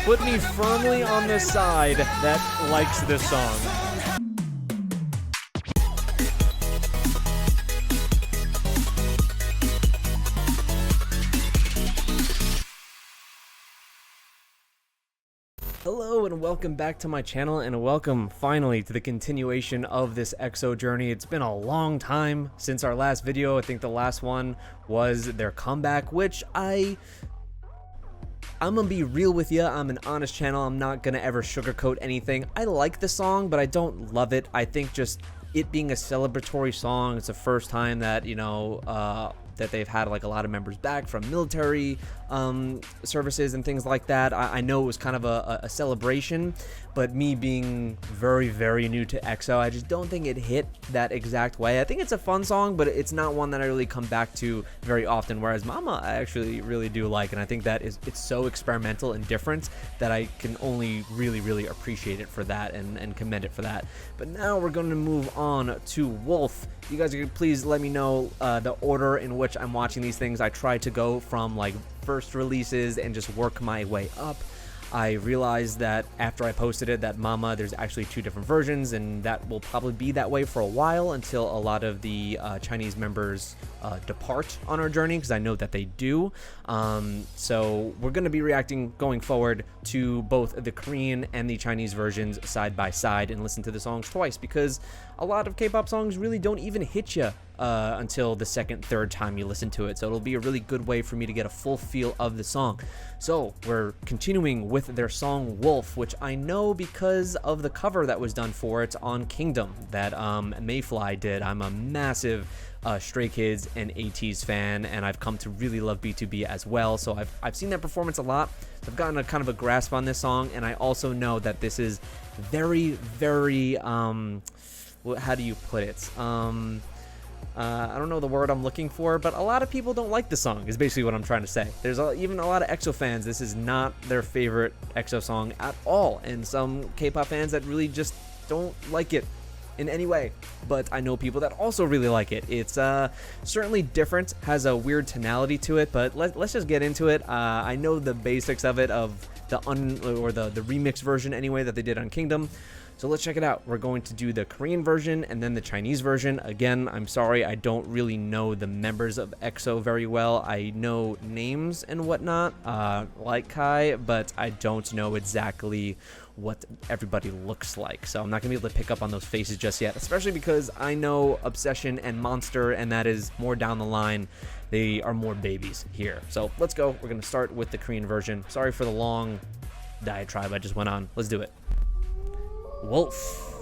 put me firmly on the side that likes this song. Hello and welcome back to my channel, and welcome finally to the continuation of this EXO journey. It's been a long time since our last video. I think the last one was their comeback, which I'm gonna be real with you. I'm an honest channel. I'm not gonna ever sugarcoat anything. I like the song, but I don't love it. I think just it being a celebratory song, it's the first time that, you know, that they've had like a lot of members back from military services and things like that. I know it was kind of a celebration, but me being very, very new to EXO, I just don't think it hit that exact way. I think it's a fun song, but it's not one that I really come back to very often, whereas Mama I actually really do like, and I think that it's so experimental and different that I can only really, really appreciate it for that and commend it for that. But now we're going to move on to Wolf. You guys are please let me know the order in which I'm watching these things. I try to go from like first releases and just work my way up. I realized that after I posted it that Mama, there's actually two different versions, and that will probably be that way for a while until a lot of the Chinese members depart on our journey, because I know that they do. So we're going to be reacting going forward to both the Korean and the Chinese versions side by side and listen to the songs twice, because a lot of K-pop songs really don't even hit you until the second, third time you listen to it. So it'll be a really good way for me to get a full feel of the song. So we're continuing with their song Wolf, which I know because of the cover that was done for it on Kingdom that Mayfly did. I'm a massive Stray Kids and ATEEZ fan, and I've come to really love B2B as well. So I've seen that performance a lot. So I've gotten a kind of a grasp on this song, and I also know that this is very, very how do you put it? I don't know the word I'm looking for, but a lot of people don't like the song is basically what I'm trying to say. There's even a lot of EXO fans, this is not their favorite EXO song at all, and some K-pop fans that really just don't like it in any way. But I know people that also really like it. It's certainly different, has a weird tonality to it, but let's just get into it. I know the basics of it, of the remix version anyway that they did on Kingdom. So let's check it out. We're going to do the Korean version and then the Chinese version. Again, I'm sorry, I don't really know the members of EXO very well. I know names and whatnot, like Kai, but I don't know exactly what everybody looks like. So I'm not gonna be able to pick up on those faces just yet, especially because I know Obsession and Monster, and that is more down the line. They are more babies here. So let's go. We're gonna start with the Korean version. Sorry for the long diatribe I just went on. Let's do it. Wolf.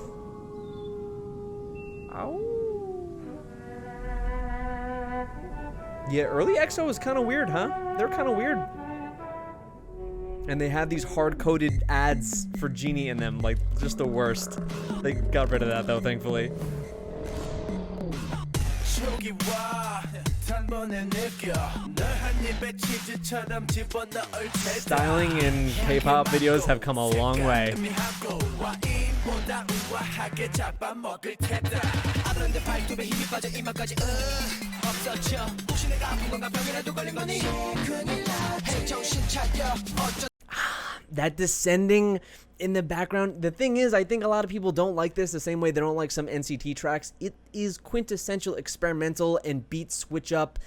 Ow. Yeah, early EXO was kind of weird, huh? They're kind of weird. And they had these hard-coded ads for Genie in them, like just the worst. They got rid of that though, thankfully. Styling in K-pop videos have come a long way. That descending in the background. The thing is, I think a lot of people don't like this the same way they don't like some NCT tracks. It is quintessential experimental and beat switch up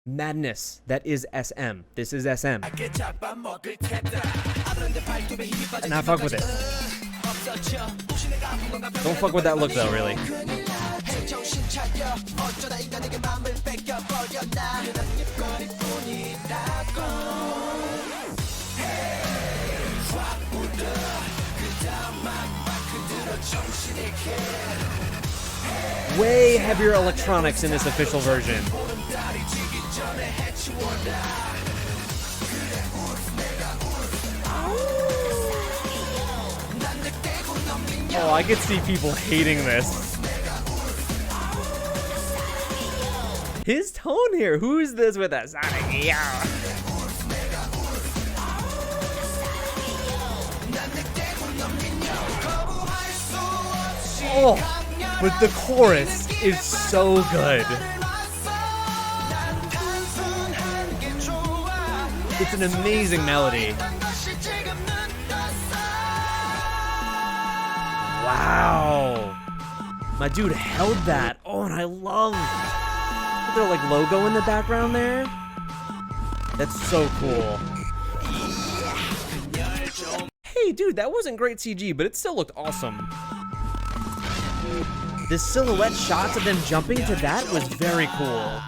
madness that is SM. This is SM. And I fuck with it. Don't fuck with that look though, really. Way heavier electronics in this official version. Oh, I could see people hating this. His tone here. Who is this with us? Oh, but the chorus is so good. It's an amazing melody. Wow. My dude held that. Oh, and I love their like logo in the background there. That's so cool. Hey, dude, that wasn't great CG, but it still looked awesome. The silhouette shots of them jumping to that was very cool.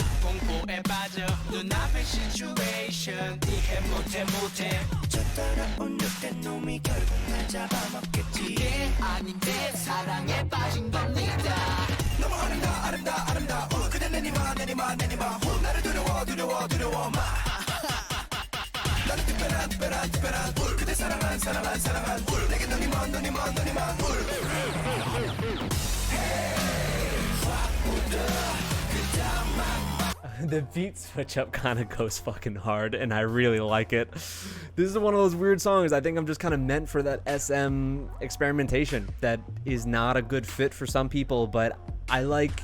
The beat switch up kind of goes fucking hard, and I really like it. This is one of those weird songs. I think I'm just kind of meant for that SM experimentation that is not a good fit for some people, but I like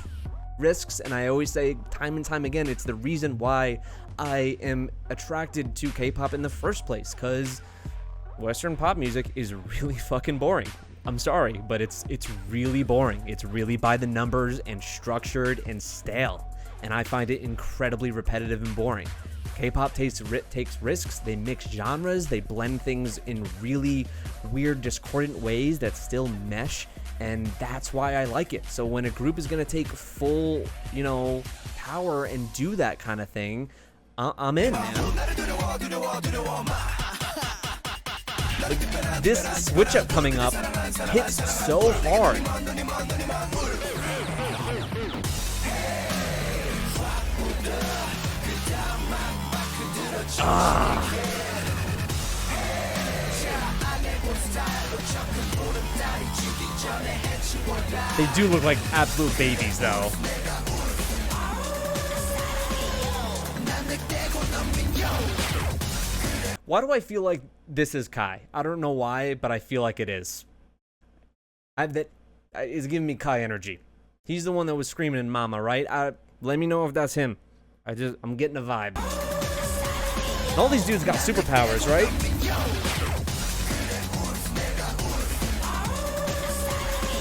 risks, and I always say time and time again, it's the reason why I am attracted to K-pop in the first place, because Western pop music is really fucking boring. I'm sorry, but it's really boring. It's really by the numbers and structured and stale. And I find it incredibly repetitive and boring. K-pop takes risks, they mix genres, they blend things in really weird, discordant ways that still mesh, and that's why I like it. So when a group is gonna take full, you know, power and do that kind of thing, I'm in, man. Like, this switch up coming up hits so hard. They do look like absolute babies, though. Why do I feel like this is Kai? I don't know why, but I feel like it is. That is giving me Kai energy. He's the one that was screaming in Mama, right? Let me know if that's him. I'm getting a vibe. And all these dudes got superpowers, right?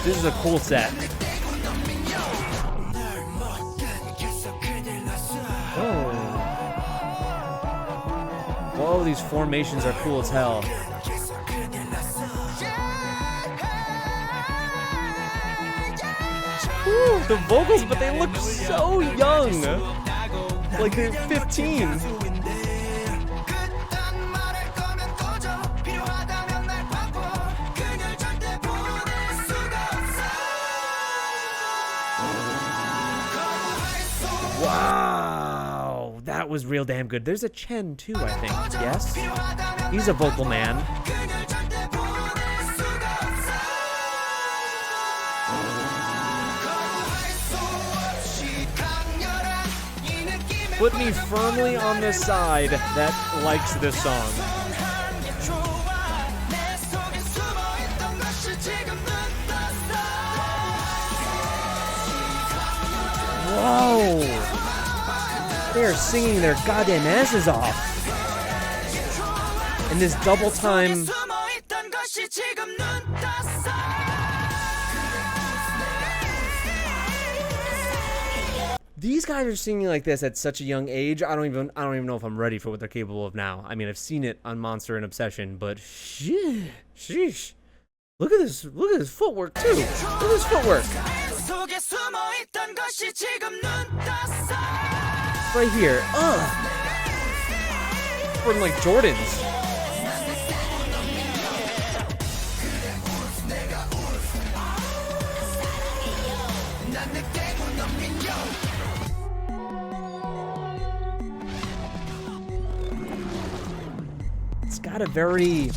This is a cool set. Oh. Whoa, these formations are cool as hell. Ooh, the vocals, but they look so young. Like they're 15. Wow, that was real damn good. There's a Chen too, I think. Yes? He's a vocal man. Put me firmly on the side that likes this song. Whoa! They're singing their goddamn asses off. And this double time. These guys are singing like this at such a young age. I don't even know if I'm ready for what they're capable of now. I mean, I've seen it on Monster and Obsession, but sheesh. Look at this footwork too. Look at this footwork. Right here. From like Jordans. It's got a very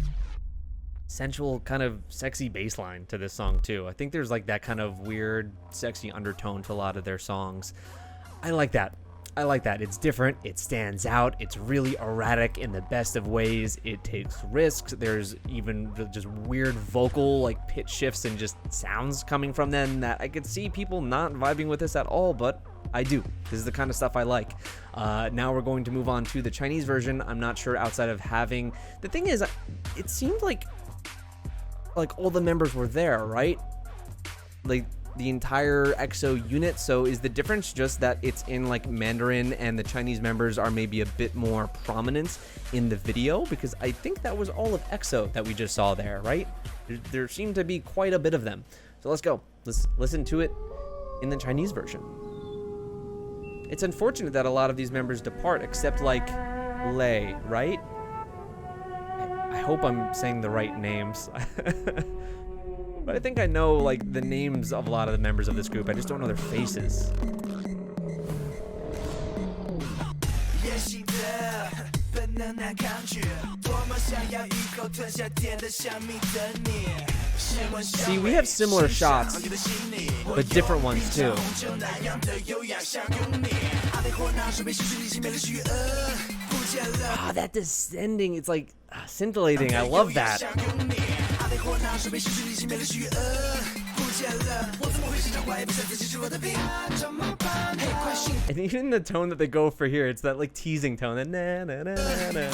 sensual, kind of sexy bass line to this song too. I think there's like that kind of weird, sexy undertone to a lot of their songs. I like that. It's different. It stands out. It's really erratic in the best of ways. It takes risks. There's even just weird vocal like pitch shifts and just sounds coming from them that I could see people not vibing with this at all, but I do. This is the kind of stuff I like. Now we're going to move on to the Chinese version. I'm not sure outside of having... The thing is, it seemed like all the members were there, right? Like the entire EXO unit. So is the difference just that it's in like Mandarin and the Chinese members are maybe a bit more prominent in the video? Because I think that was all of EXO that we just saw there, right? There seemed to be quite a bit of them. So let's go. Let's listen to it in the Chinese version. It's unfortunate that a lot of these members depart, except like Lei, right? I hope I'm saying the right names. But I think I know like the names of a lot of the members of this group. I just don't know their faces. See, we have similar shots, but different ones too. Ah, that descending, it's like scintillating. I love that. And even the tone that they go for here, it's that like teasing tone. That na, na, na, na.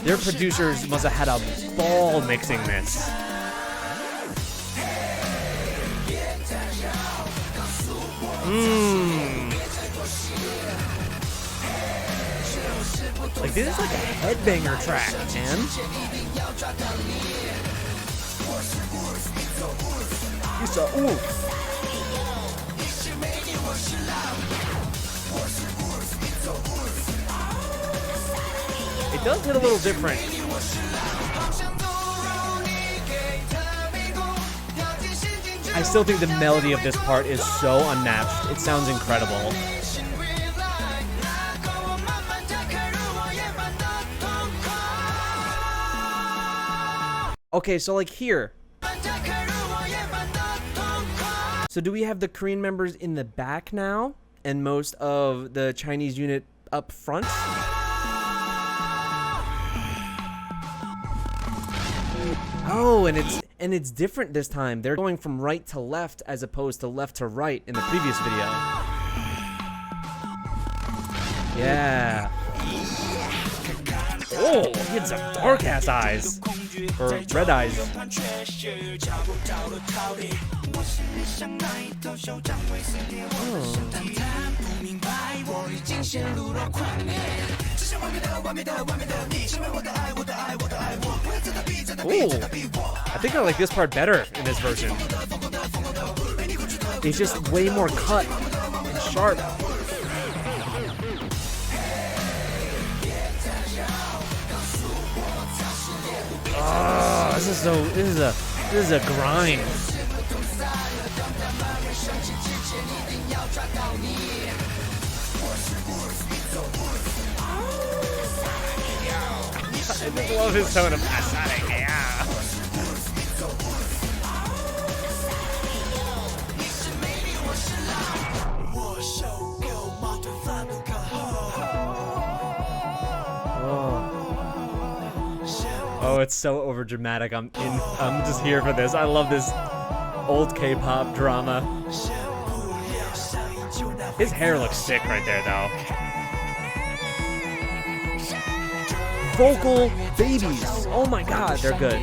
Their producers must have had a ball mixing this. Like this is like a headbanger track, man. It does hit a little different. I still think the melody of this part is so unmatched. It sounds incredible. Okay, so like here. So do we have the Korean members in the back now and most of the Chinese unit up front? Oh, and it's different this time. They're going from right to left as opposed to left to right in the previous video. Yeah. Oh, he had some dark ass eyes. Or red eyes. Ooh, I think I like this part better in this version. It's just way more cut and sharp. Oh, this is a grind. I just love his tone of Asade. Yeah. Oh, it's so over dramatic. I'm just here for this. I love this old K-pop drama. His hair looks sick right there, though. Vocal babies. Oh my god, they're good.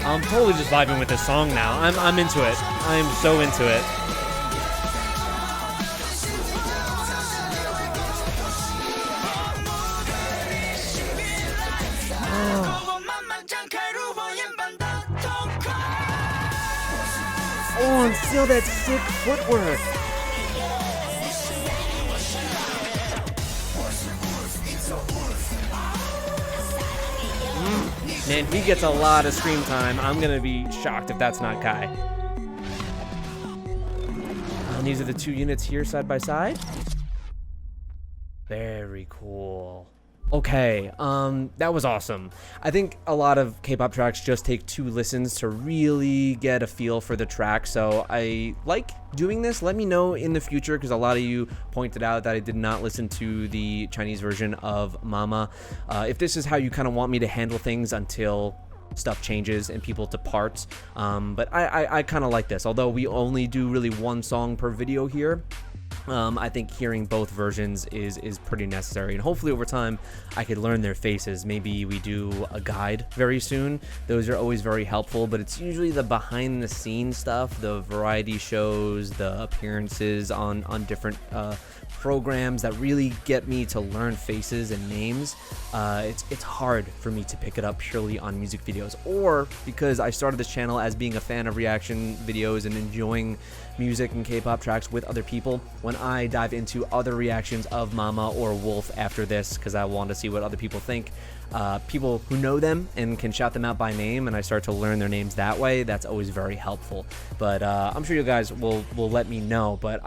I'm totally just vibing with this song now. I'm into it. I'm so into it. Oh, and still that sick footwork. Man, he gets a lot of screen time. I'm gonna be shocked if that's not Kai. And these are the two units here side by side. Very cool. Okay, that was awesome. I think a lot of K-pop tracks just take 2 listens to really get a feel for the track, so I like doing this. Let me know in the future, because a lot of you pointed out that I did not listen to the Chinese version of Mama. If this is how you kind of want me to handle things until stuff changes and people depart, but I kind of like this. Although we only do really 1 song per video here, I think hearing both versions is pretty necessary, and hopefully over time I could learn their faces. Maybe we do a guide very soon. Those are always very helpful, but it's usually the behind the scenes stuff, the variety shows, the appearances on different programs that really get me to learn faces and names. It's hard for me to pick it up purely on music videos, or because I started this channel as being a fan of reaction videos and enjoying music and K-pop tracks with other people. When I dive into other reactions of Mama or Wolf after this, because I want to see what other people think, people who know them and can shout them out by name, and I start to learn their names that way, that's always very helpful. But I'm sure you guys will let me know. But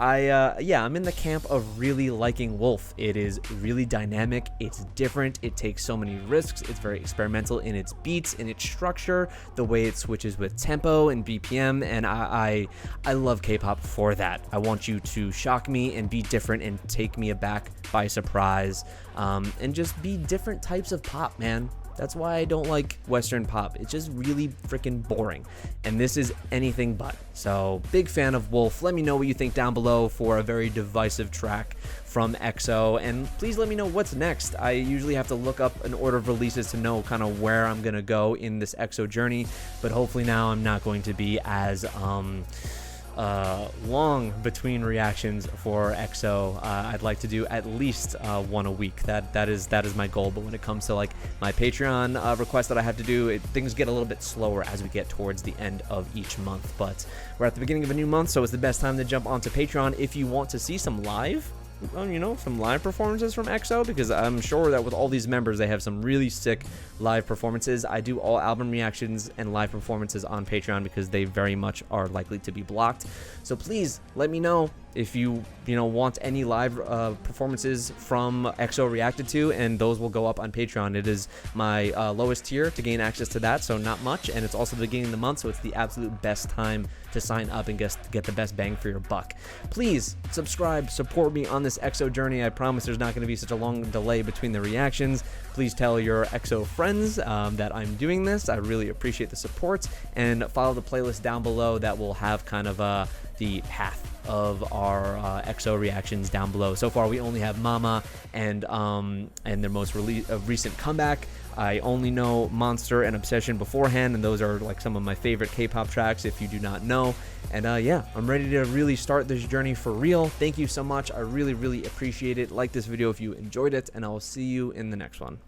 yeah, I'm in the camp of really liking Wolf. It is really dynamic, it's different, it takes so many risks, it's very experimental in its beats, in its structure, the way it switches with tempo and BPM, and I love K-pop for that. I want you to shock me and be different and take me aback by surprise, and just be different types of pop, man. That's why I don't like Western pop. It's just really freaking boring, and this is anything but. So big fan of Wolf. Let me know what you think down below for a very divisive track from EXO, and please let me know what's next. I usually have to look up an order of releases to know kind of where I'm gonna go in this EXO journey, but hopefully now I'm not going to be as long between reactions for EXO. I'd like to do at least 1 a week. That is my goal. But when it comes to like my Patreon requests that I have to do, things get a little bit slower as we get towards the end of each month. But we're at the beginning of a new month, so it's the best time to jump onto Patreon if you want to see some live some live performances from EXO, because I'm sure that with all these members they have some really sick live performances. I do all album reactions and live performances on Patreon because they very much are likely to be blocked. So please let me know if you want any live performances from EXO reacted to, and those will go up on Patreon. It is my lowest tier to gain access to that, so not much, and it's also the beginning of the month, so it's the absolute best time to sign up and get the best bang for your buck. Please subscribe, support me on this EXO journey. I promise there's not going to be such a long delay between the reactions. Please tell your EXO friends that I'm doing this. I really appreciate the support, and follow the playlist down below that will have kind of the path of our EXO reactions down below. So far we only have Mama and their most recent comeback. I only know Monster and Obsession beforehand, and those are like some of my favorite K-pop tracks if you do not know. And yeah, I'm ready to really start this journey for real. Thank you so much. I really appreciate it. Like this video if you enjoyed it, and I will see you in the next one.